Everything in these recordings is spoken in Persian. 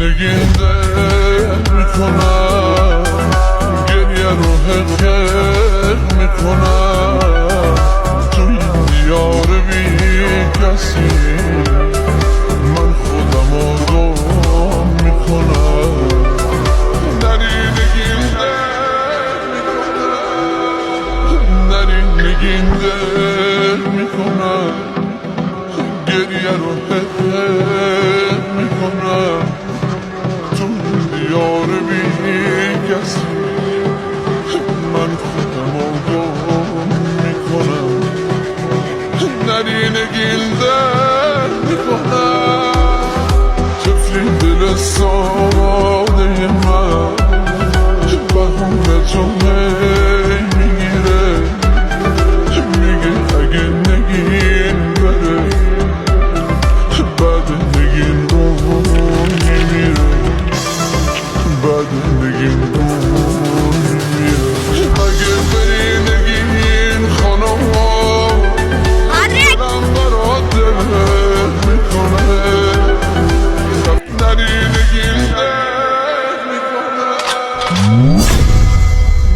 نگینده میکنم گریه رو حقیق میکنم تو این دیار بی کسی من خودم آدم میکنم نگینده میکنم گریه رو حقیق میکنم تو دیار بی کسی من خودم آدم میکنم نگینده میکنم طفلی دل ساده من بهونه تو میگیره میگه اگه نگین بره بعد نگین رو میمیره بعد نگین رو میمیره اگه بری نگین خانم ها دلم برات دل میکنه نری نگین دل میکنه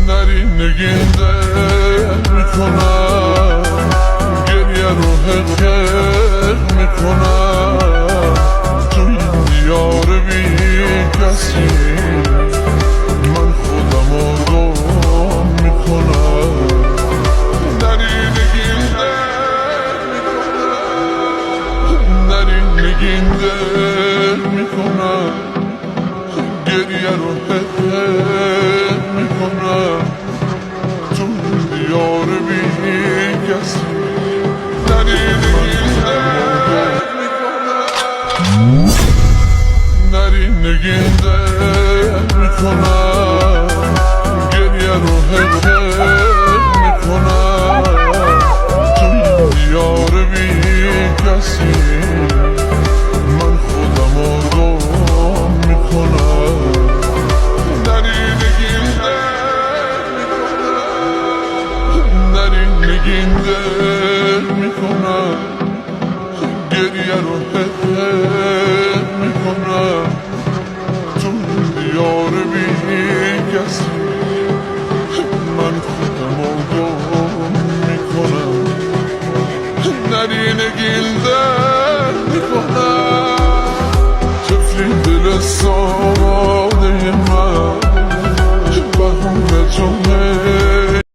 نری نگین دل میکنم گریه رو حقیق میکنم تو این دیار بی کسی من خودم آدم میکنم نری نگین دل میکنم گریه رو حقیق میکنم تو دیار بی کسی نگین دل میکنم گریه رو حقیق میکنم تو این دیار بی کسی من خودم آدم میکنم نگین دل میکنم گریه رو حقیق میکنم تو دیار بی کسی من خودم آدم میکنم نگین دل میکنم طفلی دل ساده من بهونه تو